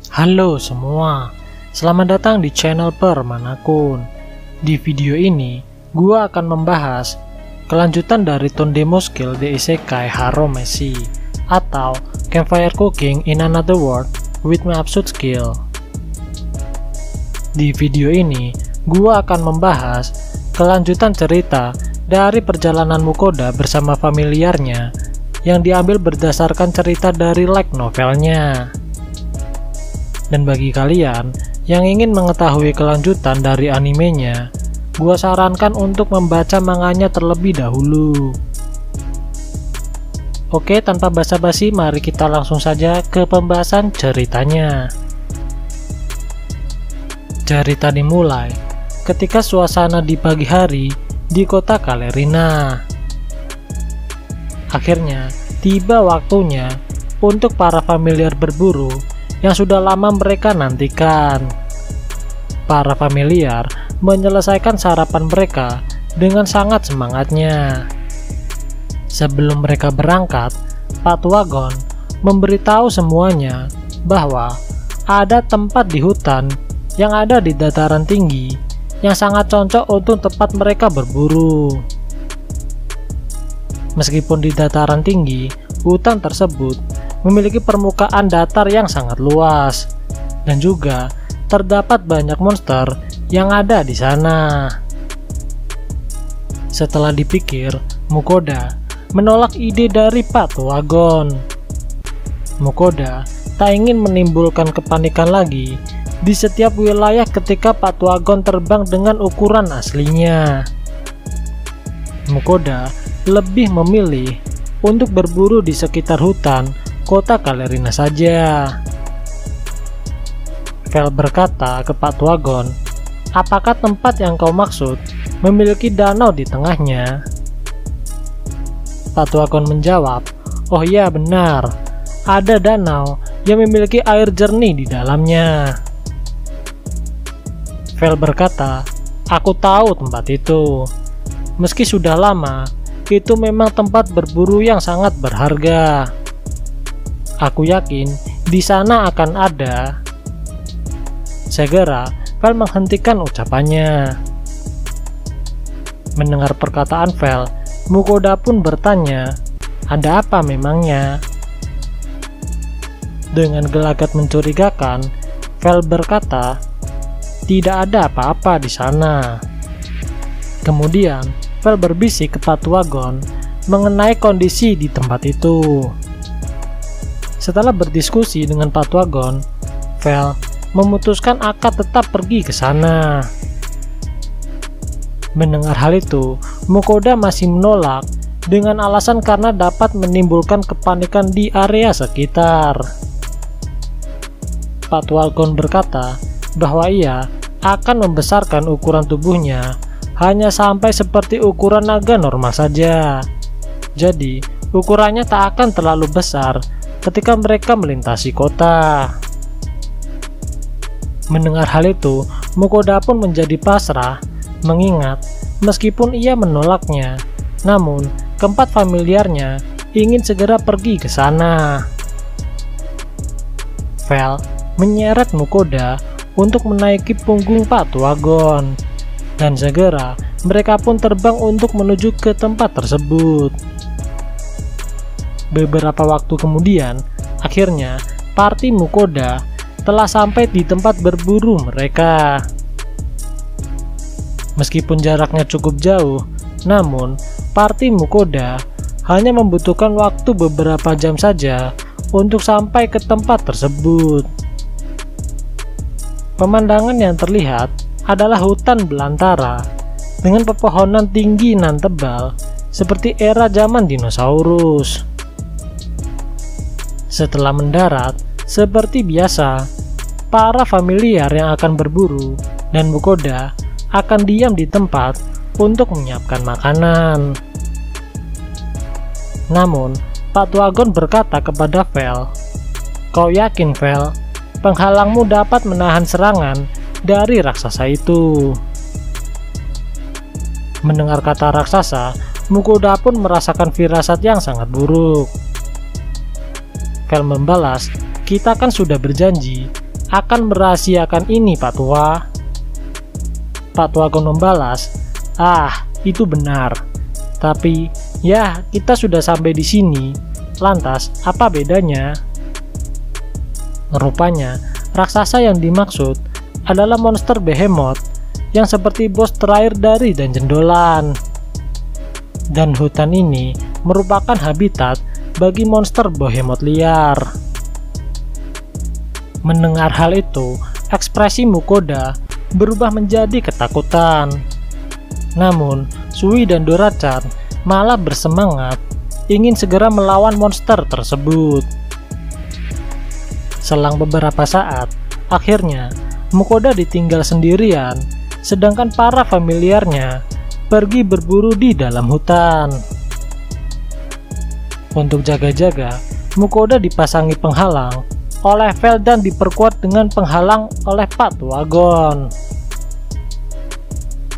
Halo semua, selamat datang di channel Permanakun. Di video ini, gua akan membahas kelanjutan dari tone demo skill di Isekai Haromesi atau Campfire Cooking in Another World with My Absurd Skill. Di video ini, gua akan membahas kelanjutan cerita dari perjalanan Mukoda bersama familiarnya yang diambil berdasarkan cerita dari light novelnya. Dan bagi kalian yang ingin mengetahui kelanjutan dari animenya, gua sarankan untuk membaca manganya terlebih dahulu. Oke, tanpa basa-basi, mari kita langsung saja ke pembahasan ceritanya. Cerita dimulai ketika suasana di pagi hari di kota Kalerina. Akhirnya, tiba waktunya untuk para familiar berburu yang sudah lama mereka nantikan. Para familiar menyelesaikan sarapan mereka dengan sangat semangatnya. Sebelum mereka berangkat, Pak Tuagon memberitahu semuanya bahwa ada tempat di hutan yang ada di dataran tinggi yang sangat cocok untuk tempat mereka berburu. Meskipun di dataran tinggi, hutan tersebut memiliki permukaan datar yang sangat luas, dan juga terdapat banyak monster yang ada di sana. Setelah dipikir, Mukoda menolak ide dari Pak Tuagon. Mukoda tak ingin menimbulkan kepanikan lagi di setiap wilayah ketika Pak Tuagon terbang dengan ukuran aslinya. Mukoda lebih memilih untuk berburu di sekitar hutan kota Kalerina saja. Vel berkata ke Pak Tuagon, "Apakah tempat yang kau maksud memiliki danau di tengahnya?" Pak Tuagon menjawab, "Oh iya, benar. Ada danau yang memiliki air jernih di dalamnya." Vel berkata, "Aku tahu tempat itu. Meski sudah lama, itu memang tempat berburu yang sangat berharga. Aku yakin di sana akan ada." Segera, Vel menghentikan ucapannya. Mendengar perkataan Vel, Mukoda pun bertanya, "Ada apa memangnya?" Dengan gelagat mencurigakan, Vel berkata, "Tidak ada apa-apa di sana." Kemudian, Vel berbisik ke Pak Tuagon mengenai kondisi di tempat itu. Setelah berdiskusi dengan Pak Tuagon, Vel memutuskan akan tetap pergi ke sana. Mendengar hal itu, Mukoda masih menolak dengan alasan karena dapat menimbulkan kepanikan di area sekitar. Pak Tuagon berkata bahwa ia akan membesarkan ukuran tubuhnya hanya sampai seperti ukuran naga normal saja. Jadi, ukurannya tak akan terlalu besar ketika mereka melintasi kota. Mendengar hal itu, Mukoda pun menjadi pasrah, mengingat meskipun ia menolaknya, namun keempat familiarnya ingin segera pergi ke sana. Vel menyeret Mukoda untuk menaiki punggung Pak Tuagon, dan segera mereka pun terbang untuk menuju ke tempat tersebut. Beberapa waktu kemudian, akhirnya party Mukoda telah sampai di tempat berburu mereka. Meskipun jaraknya cukup jauh, namun party Mukoda hanya membutuhkan waktu beberapa jam saja untuk sampai ke tempat tersebut. Pemandangan yang terlihat adalah hutan belantara dengan pepohonan tinggi nan tebal seperti era zaman dinosaurus. Setelah mendarat, seperti biasa, para familiar yang akan berburu dan Mukoda akan diam di tempat untuk menyiapkan makanan. Namun, Pak Tuagon berkata kepada Vel, "Kau yakin, Vel, penghalangmu dapat menahan serangan dari raksasa itu?" Mendengar kata raksasa, Mukoda pun merasakan firasat yang sangat buruk. Vel membalas, "Kita kan sudah berjanji akan merahasiakan ini, Pak Tua. Pak Tuagon membalas, "Ah, itu benar. Tapi, ya kita sudah sampai di sini. Lantas, apa bedanya?" Rupanya, raksasa yang dimaksud adalah monster Behemoth yang seperti bos terakhir dari Dungeon Dolan. Dan hutan ini merupakan habitat bagi monster Behemoth liar. Mendengar hal itu, ekspresi Mukoda berubah menjadi ketakutan. Namun, Sui dan Dorachan malah bersemangat ingin segera melawan monster tersebut. Selang beberapa saat, akhirnya Mukoda ditinggal sendirian, sedangkan para familiarnya pergi berburu di dalam hutan. Untuk jaga-jaga, Mukoda dipasangi penghalang oleh Vel dan diperkuat dengan penghalang oleh Pak Tuagon.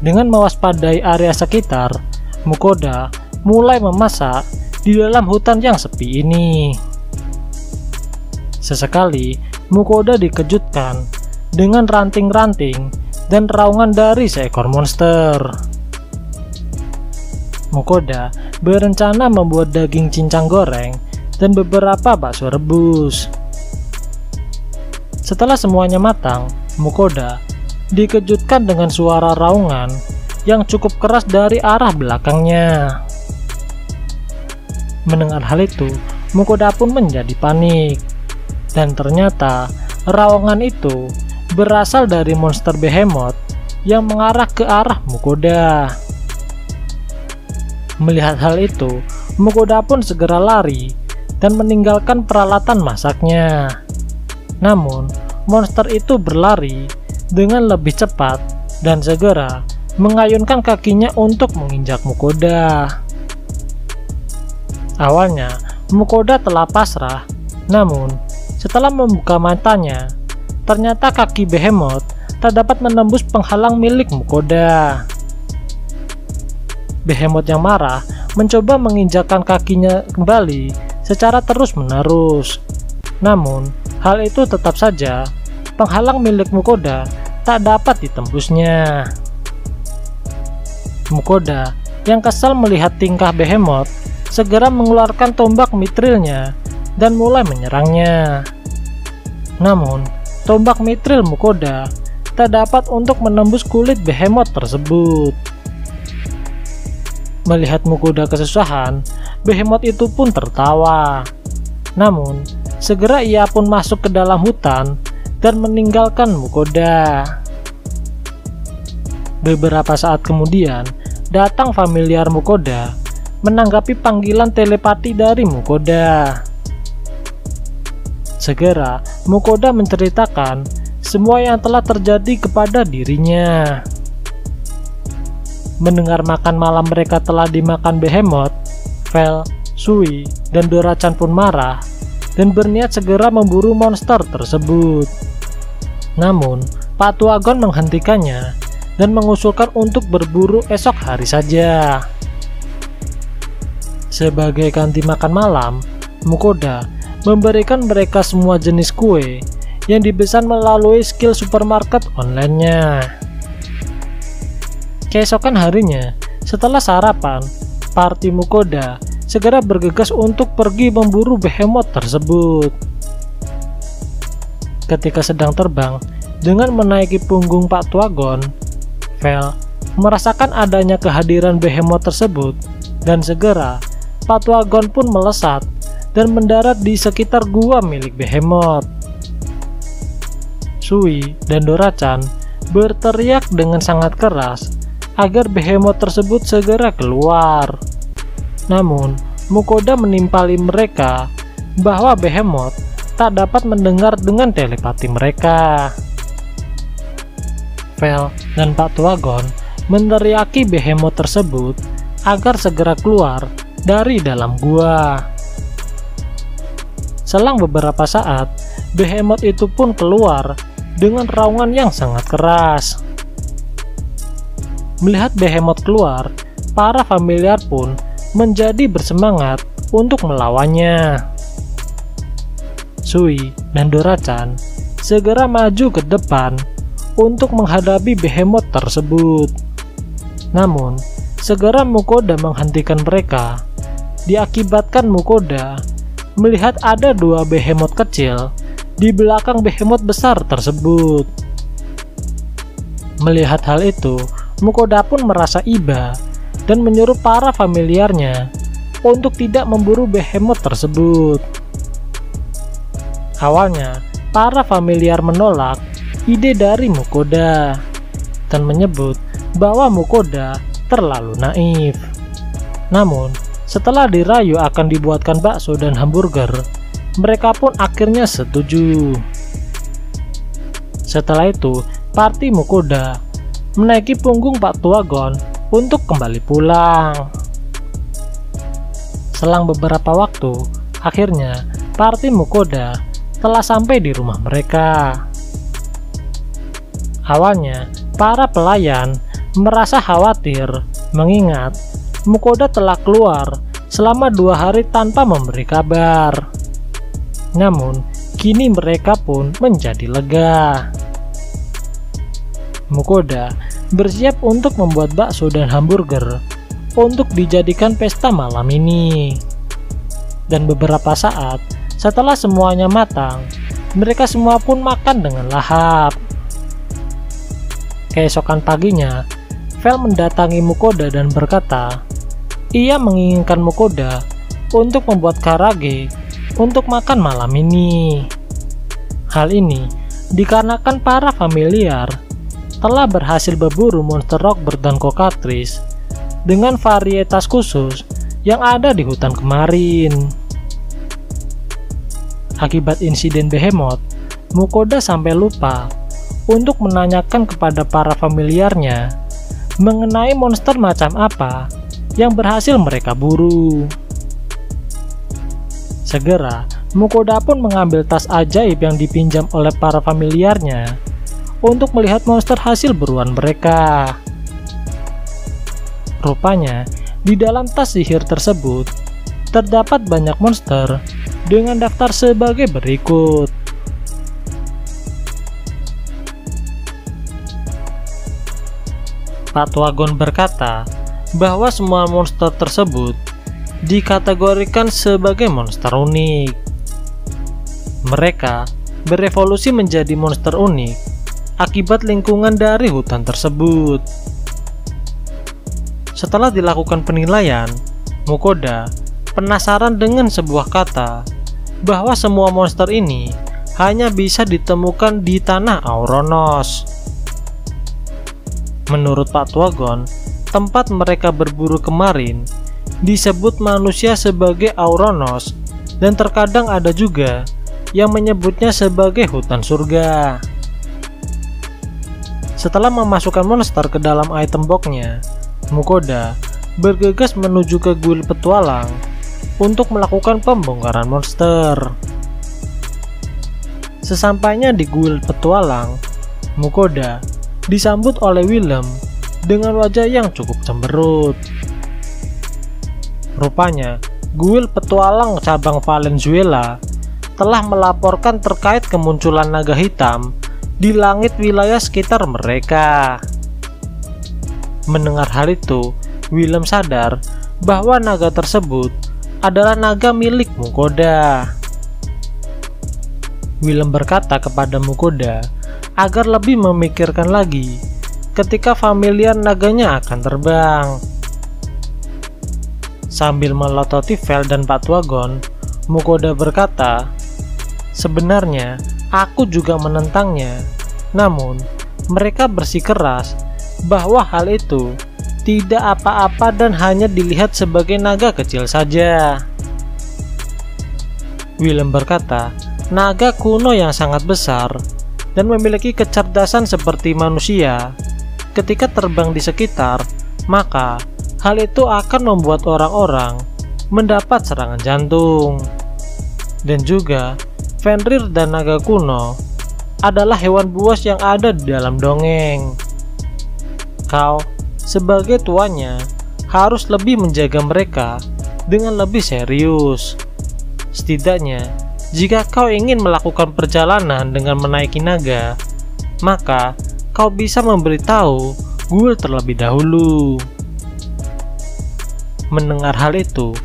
Dengan mewaspadai area sekitar, Mukoda mulai memasak di dalam hutan yang sepi ini. Sesekali, Mukoda dikejutkan dengan ranting-ranting dan raungan dari seekor monster. Mukoda berencana membuat daging cincang goreng dan beberapa bakso rebus. Setelah semuanya matang, Mukoda dikejutkan dengan suara raungan yang cukup keras dari arah belakangnya. Mendengar hal itu, Mukoda pun menjadi panik. Dan ternyata raungan itu berasal dari monster Behemoth yang mengarah ke arah Mukoda. Melihat hal itu, Mukoda pun segera lari dan meninggalkan peralatan masaknya. Namun, monster itu berlari dengan lebih cepat dan segera mengayunkan kakinya untuk menginjak Mukoda. Awalnya, Mukoda telah pasrah, namun setelah membuka matanya, ternyata kaki Behemoth tak dapat menembus penghalang milik Mukoda. Behemoth yang marah mencoba menginjakkan kakinya kembali secara terus-menerus. Namun, hal itu tetap saja penghalang milik Mukoda tak dapat ditembusnya. Mukoda yang kesal melihat tingkah Behemoth segera mengeluarkan tombak mitrilnya dan mulai menyerangnya. Namun, tombak mitril Mukoda tak dapat untuk menembus kulit Behemoth tersebut. Melihat Mukoda kesusahan, Behemoth itu pun tertawa. Namun, segera ia pun masuk ke dalam hutan dan meninggalkan Mukoda. Beberapa saat kemudian, datang familiar Mukoda menanggapi panggilan telepati dari Mukoda. Segera, Mukoda menceritakan semua yang telah terjadi kepada dirinya. Mendengar makan malam mereka telah dimakan Behemoth, Vel, Sui, dan Dorachan pun marah dan berniat segera memburu monster tersebut. Namun, Pak Tuagon menghentikannya dan mengusulkan untuk berburu esok hari saja. Sebagai ganti makan malam, Mukoda memberikan mereka semua jenis kue yang dipesan melalui skill supermarket online-nya. Keesokan harinya, setelah sarapan, party Mukoda segera bergegas untuk pergi memburu Behemoth tersebut. Ketika sedang terbang, dengan menaiki punggung Pak Tuagon, Vel merasakan adanya kehadiran Behemoth tersebut dan segera Pak Tuagon pun melesat dan mendarat di sekitar gua milik Behemoth. Sui dan Dorachan berteriak dengan sangat keras agar Behemoth tersebut segera keluar. Namun, Mukoda menimpali mereka bahwa Behemoth tak dapat mendengar dengan telepati mereka. Vel dan Pak Tuagon meneriaki Behemoth tersebut agar segera keluar dari dalam gua. Selang beberapa saat, Behemoth itu pun keluar dengan raungan yang sangat keras. Melihat Behemoth keluar, para familiar pun menjadi bersemangat untuk melawannya. Sui dan Dorachan segera maju ke depan untuk menghadapi behemoth tersebut. Namun, segera Mukoda menghentikan mereka. Diakibatkan Mukoda melihat ada dua behemoth kecil di belakang behemoth besar tersebut. Melihat hal itu, Mukoda pun merasa iba dan menyuruh para familiarnya untuk tidak memburu behemoth tersebut. Awalnya, para familiar menolak ide dari Mukoda dan menyebut bahwa Mukoda terlalu naif. Namun, setelah dirayu akan dibuatkan bakso dan hamburger, mereka pun akhirnya setuju. Setelah itu, party Mukoda menaiki punggung Pak Tuagon untuk kembali pulang. Selang beberapa waktu, akhirnya party Mukoda telah sampai di rumah mereka. Awalnya, para pelayan merasa khawatir mengingat Mukoda telah keluar selama 2 hari tanpa memberi kabar. Namun, kini mereka pun menjadi lega. Mukoda bersiap untuk membuat bakso dan hamburger untuk dijadikan pesta malam ini. Dan beberapa saat setelah semuanya matang, mereka semua pun makan dengan lahap. Keesokan paginya, Vel mendatangi Mukoda dan berkata, ia menginginkan Mukoda untuk membuat karage untuk makan malam ini. Hal ini dikarenakan para familiar telah berhasil berburu monster Rockbird dan Cockatrice dengan varietas khusus yang ada di hutan kemarin. Akibat insiden behemoth, Mukoda sampai lupa untuk menanyakan kepada para familiarnya mengenai monster macam apa yang berhasil mereka buru. Segera, Mukoda pun mengambil tas ajaib yang dipinjam oleh para familiarnya untuk melihat monster hasil buruan mereka. Rupanya, di dalam tas sihir tersebut terdapat banyak monster dengan daftar sebagai berikut. Pak Tuagon berkata bahwa semua monster tersebut dikategorikan sebagai monster unik. Mereka berevolusi menjadi monster unik akibat lingkungan dari hutan tersebut. Setelah dilakukan penilaian, Mukoda penasaran dengan sebuah kata bahwa semua monster ini hanya bisa ditemukan di tanah Auronos. Menurut Pak Tuagon, tempat mereka berburu kemarin disebut manusia sebagai Auronos dan terkadang ada juga yang menyebutnya sebagai hutan surga. Setelah memasukkan monster ke dalam item box-nya, Mukoda bergegas menuju ke guild petualang untuk melakukan pembongkaran monster. Sesampainya di guild petualang, Mukoda disambut oleh Willem dengan wajah yang cukup cemberut. Rupanya, guild petualang cabang Valenzuela telah melaporkan terkait kemunculan naga hitam di langit wilayah sekitar mereka. Mendengar hal itu, Willem sadar bahwa naga tersebut adalah naga milik Mukoda. Willem berkata kepada Mukoda agar lebih memikirkan lagi ketika familiar naganya akan terbang. Sambil melototi Vel dan Pak Tuagon, Mukoda berkata, sebenarnya aku juga menentangnya, namun mereka bersikeras bahwa hal itu tidak apa-apa dan hanya dilihat sebagai naga kecil saja. Willem berkata, naga kuno yang sangat besar dan memiliki kecerdasan seperti manusia. Ketika terbang di sekitar, maka hal itu akan membuat orang-orang mendapat serangan jantung. Dan juga, Fenrir dan naga kuno adalah hewan buas yang ada di dalam dongeng. Kau, sebagai tuannya, harus lebih menjaga mereka dengan lebih serius. Setidaknya, jika kau ingin melakukan perjalanan dengan menaiki naga, maka kau bisa memberitahu Guild terlebih dahulu. Mendengar hal itu,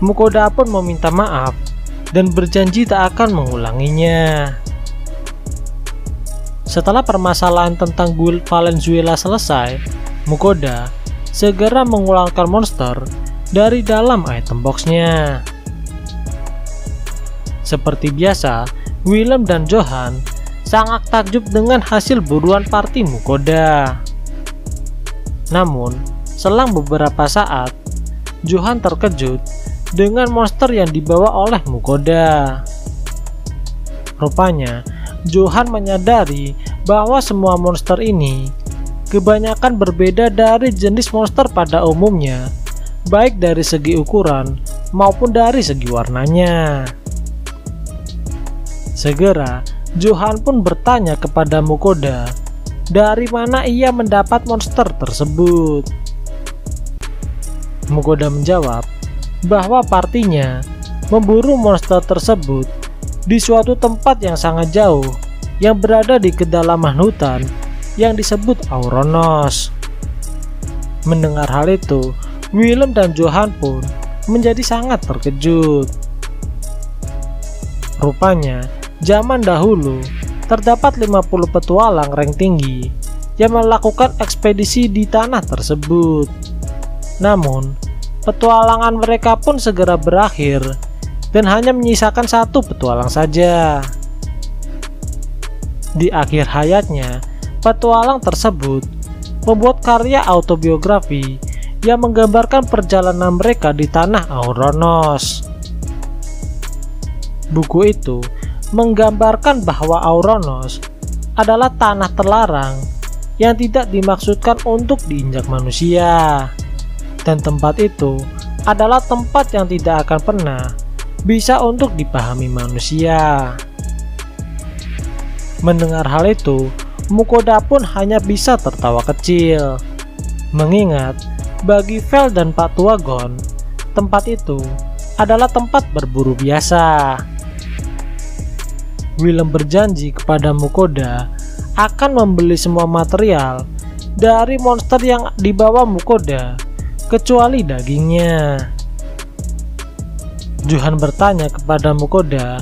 Mukoda pun meminta maaf dan berjanji tak akan mengulanginya. Setelah permasalahan tentang Guild Valenzuela selesai, Mukoda segera mengulangkan monster dari dalam item boxnya. Seperti biasa, Willem dan Johan sangat takjub dengan hasil buruan party Mukoda. Namun, selang beberapa saat, Johan terkejut dengan monster yang dibawa oleh Mukoda. Rupanya, Johan menyadari bahwa semua monster ini kebanyakan berbeda dari jenis monster pada umumnya, baik dari segi ukuran maupun dari segi warnanya. Segera, Johan pun bertanya kepada Mukoda dari mana ia mendapat monster tersebut. Mukoda menjawab bahwa partinya memburu monster tersebut di suatu tempat yang sangat jauh yang berada di kedalaman hutan yang disebut Auronos. Mendengar hal itu, Willem dan Johan pun menjadi sangat terkejut. Rupanya, zaman dahulu terdapat 50 petualang rank tinggi yang melakukan ekspedisi di tanah tersebut. Namun, petualangan mereka pun segera berakhir dan hanya menyisakan satu petualang saja. Di akhir hayatnya, petualang tersebut membuat karya autobiografi yang menggambarkan perjalanan mereka di tanah Auronos. Buku itu menggambarkan bahwa Auronos adalah tanah terlarang yang tidak dimaksudkan untuk diinjak manusia, dan tempat itu adalah tempat yang tidak akan pernah bisa untuk dipahami manusia. Mendengar hal itu, Mukoda pun hanya bisa tertawa kecil, mengingat bagi Vel dan Pak Tuagon, tempat itu adalah tempat berburu biasa. Willem berjanji kepada Mukoda akan membeli semua material dari monster yang dibawa Mukoda, kecuali dagingnya. Johan bertanya kepada Mukoda,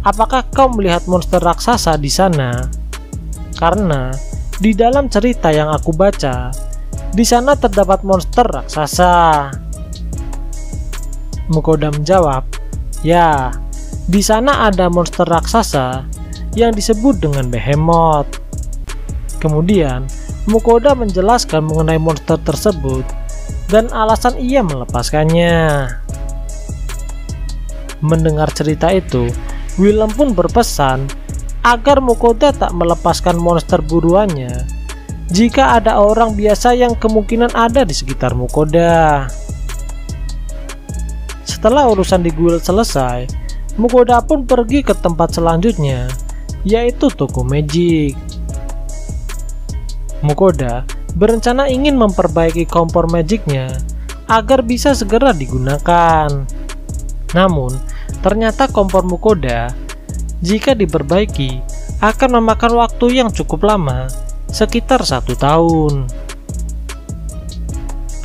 apakah kau melihat monster raksasa di sana? Karena di dalam cerita yang aku baca, di sana terdapat monster raksasa. Mukoda menjawab, ya, di sana ada monster raksasa yang disebut dengan Behemoth. Kemudian, Mukoda menjelaskan mengenai monster tersebut dan alasan ia melepaskannya. Mendengar cerita itu, Willem pun berpesan agar Mukoda tak melepaskan monster buruannya jika ada orang biasa yang kemungkinan ada di sekitar Mukoda. Setelah urusan di guild selesai, Mukoda pun pergi ke tempat selanjutnya, yaitu toko magic. Mukoda berencana ingin memperbaiki kompor magicnya agar bisa segera digunakan. Namun, ternyata kompor Mukoda jika diperbaiki akan memakan waktu yang cukup lama, sekitar 1 tahun.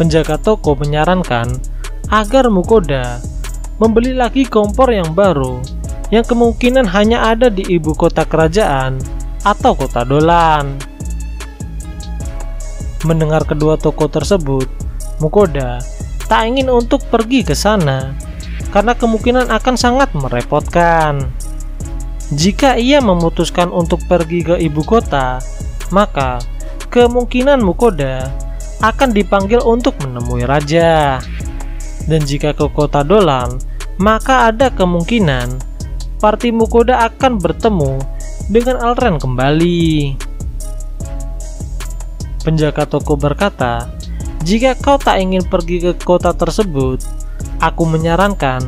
Penjaga toko menyarankan agar Mukoda membeli lagi kompor yang baru yang kemungkinan hanya ada di ibu kota kerajaan atau kota Dolan. Mendengar kedua toko tersebut, Mukoda tak ingin untuk pergi ke sana karena kemungkinan akan sangat merepotkan. Jika ia memutuskan untuk pergi ke ibu kota, maka kemungkinan Mukoda akan dipanggil untuk menemui raja. Dan jika ke kota Dolan, maka ada kemungkinan parti Mukoda akan bertemu dengan Elren kembali. Penjaga toko berkata, jika kau tak ingin pergi ke kota tersebut, aku menyarankan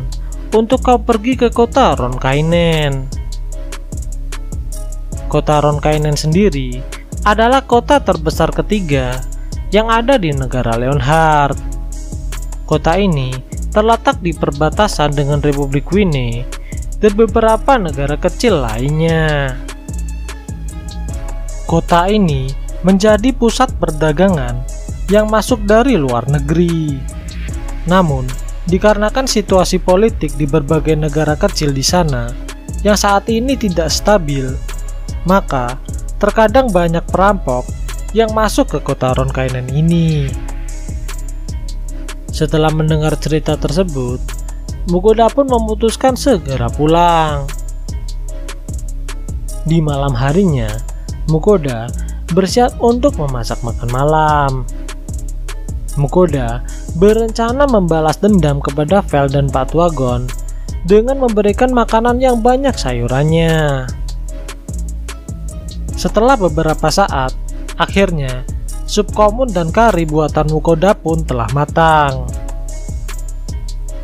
untuk kau pergi ke kota Ronkainen. Kota Ronkainen sendiri adalah kota terbesar ketiga yang ada di negara Leonhard. Kota ini terletak di perbatasan dengan Republik Wine dan beberapa negara kecil lainnya. Kota ini menjadi pusat perdagangan yang masuk dari luar negeri. Namun, dikarenakan situasi politik di berbagai negara kecil di sana yang saat ini tidak stabil, maka terkadang banyak perampok yang masuk ke kota Ronkainen ini. Setelah mendengar cerita tersebut, Mukoda pun memutuskan segera pulang. Di malam harinya, Mukoda bersiap untuk memasak makan malam. Mukoda berencana membalas dendam kepada Vel dan Pak Tuagon dengan memberikan makanan yang banyak sayurannya. Setelah beberapa saat, akhirnya sup komun dan kari buatan Mukoda pun telah matang.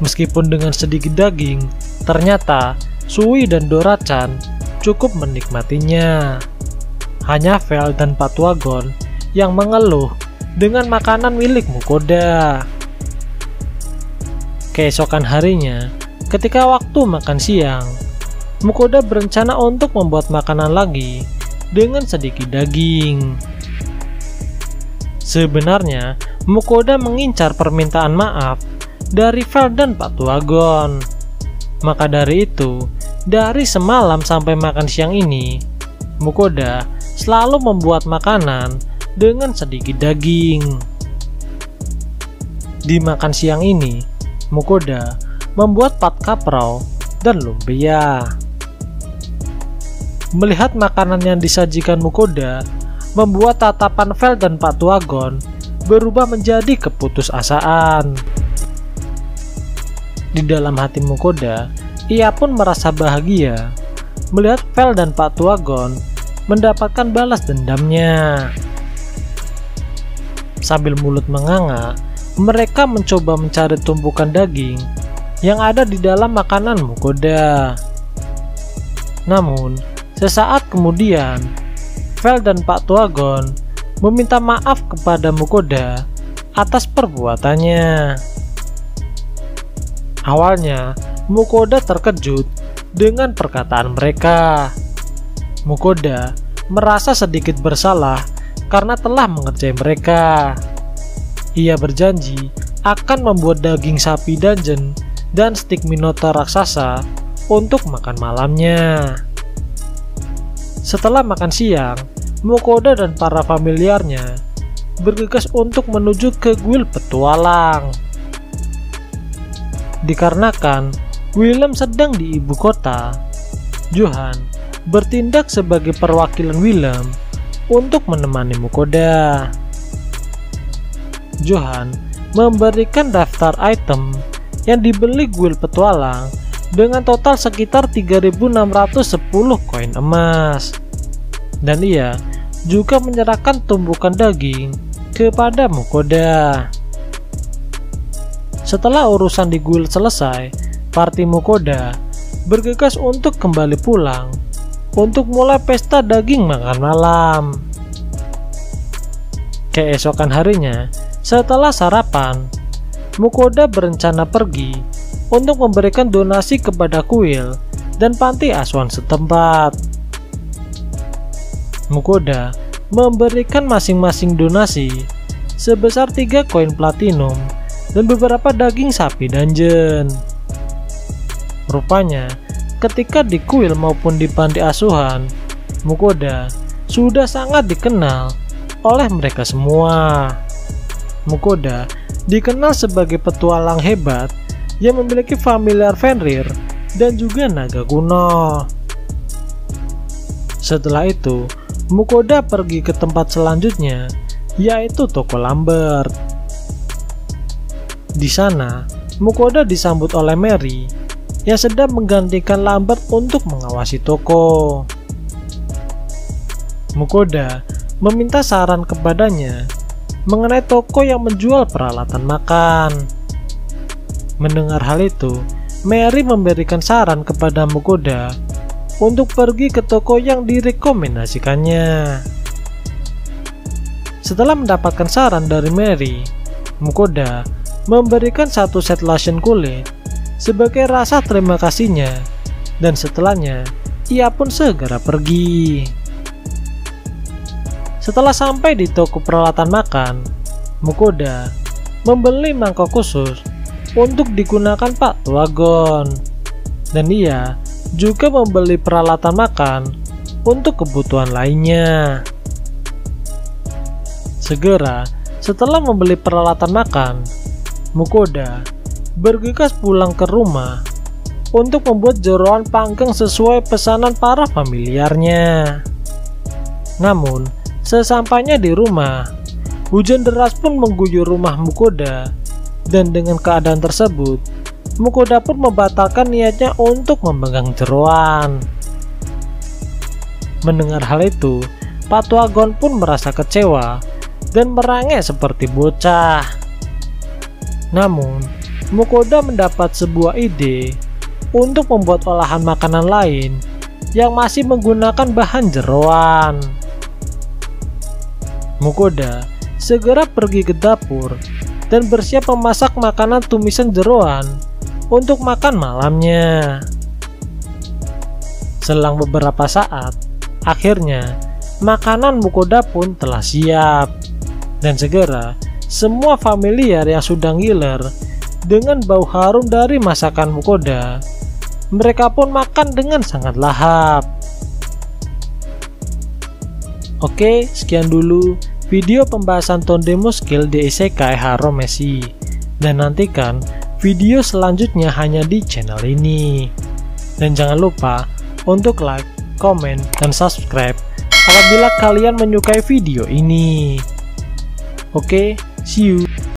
Meskipun dengan sedikit daging, ternyata Sui dan Dora-chan cukup menikmatinya. Hanya Vel dan Pak Tuagon yang mengeluh dengan makanan milik Mukoda. Keesokan harinya, ketika waktu makan siang, Mukoda berencana untuk membuat makanan lagi dengan sedikit daging. Sebenarnya, Mukoda mengincar permintaan maaf dari Vel dan Pak Tuagon. Maka dari itu, dari semalam sampai makan siang ini, Mukoda selalu membuat makanan dengan sedikit daging. Di makan siang ini, Mukoda membuat pat kaprau dan lumpia. Melihat makanan yang disajikan Mukoda, membuat tatapan Vel dan Pak Tuagon berubah menjadi keputusasaan. Di dalam hati Mukoda, ia pun merasa bahagia melihat Vel dan Pak Tuagon mendapatkan balas dendamnya. Sambil mulut menganga, mereka mencoba mencari tumpukan daging yang ada di dalam makanan Mukoda. Namun, sesaat kemudian, Vel dan Pak Tuagon meminta maaf kepada Mukoda atas perbuatannya. Awalnya, Mukoda terkejut dengan perkataan mereka. Mukoda merasa sedikit bersalah karena telah mengerjai mereka. Ia berjanji akan membuat daging sapi dungeon dan stik minotaur raksasa untuk makan malamnya. Setelah makan siang, Mukoda dan para familiarnya bergegas untuk menuju ke kuil petualang. Dikarenakan Willem sedang di ibu kota, Johan bertindak sebagai perwakilan Willem untuk menemani Mukoda. Johan memberikan daftar item yang dibeli kuil petualang dengan total sekitar 3.610 koin emas. Dan ia juga menyerahkan tumpukan daging kepada Mukoda. Setelah urusan di guild selesai, party Mukoda bergegas untuk kembali pulang untuk mulai pesta daging makan malam. Keesokan harinya, setelah sarapan, Mukoda berencana pergi untuk memberikan donasi kepada kuil dan panti asuhan setempat. Mukoda memberikan masing-masing donasi sebesar 3 koin platinum dan beberapa daging sapi dungeon. Rupanya, ketika di kuil maupun di panti asuhan, Mukoda sudah sangat dikenal oleh mereka semua. Mukoda dikenal sebagai petualang hebat yang memiliki familiar Fenrir dan juga naga kuno. Setelah itu, Mukoda pergi ke tempat selanjutnya, yaitu toko Lambert. Di sana, Mukoda disambut oleh Mary yang sedang menggantikan Lambert untuk mengawasi toko. Mukoda meminta saran kepadanya mengenai toko yang menjual peralatan makan. Mendengar hal itu, Mary memberikan saran kepada Mukoda untuk pergi ke toko yang direkomendasikannya. Setelah mendapatkan saran dari Mary, Mukoda memberikan 1 set lotion kulit sebagai rasa terima kasihnya dan setelahnya ia pun segera pergi. Setelah sampai di toko peralatan makan, Mukoda membeli mangkok khusus untuk digunakan Pak Tuagon, dan ia juga membeli peralatan makan untuk kebutuhan lainnya. Segera setelah membeli peralatan makan, Mukoda bergegas pulang ke rumah untuk membuat jeroan panggang sesuai pesanan para familiarnya. Namun, sesampainya di rumah, hujan deras pun mengguyur rumah Mukoda, dan dengan keadaan tersebut, Mukoda pun membatalkan niatnya untuk memegang jeroan. Mendengar hal itu, Pak Tuagon pun merasa kecewa dan merangek seperti bocah. Namun, Mukoda mendapat sebuah ide untuk membuat olahan makanan lain yang masih menggunakan bahan jeroan. Mukoda segera pergi ke dapur dan bersiap memasak makanan tumisan jeroan untuk makan malamnya. Selang beberapa saat, akhirnya makanan Mukoda pun telah siap, dan segera semua familiar yang sudah ngiler dengan bau harum dari masakan Mukoda, mereka pun makan dengan sangat lahap. Oke, sekian dulu video pembahasan Tondemo Skill di Isekai Haromesi, dan nantikan video selanjutnya hanya di channel ini. Dan jangan lupa untuk like, komen, dan subscribe apabila kalian menyukai video ini. Oke, see you.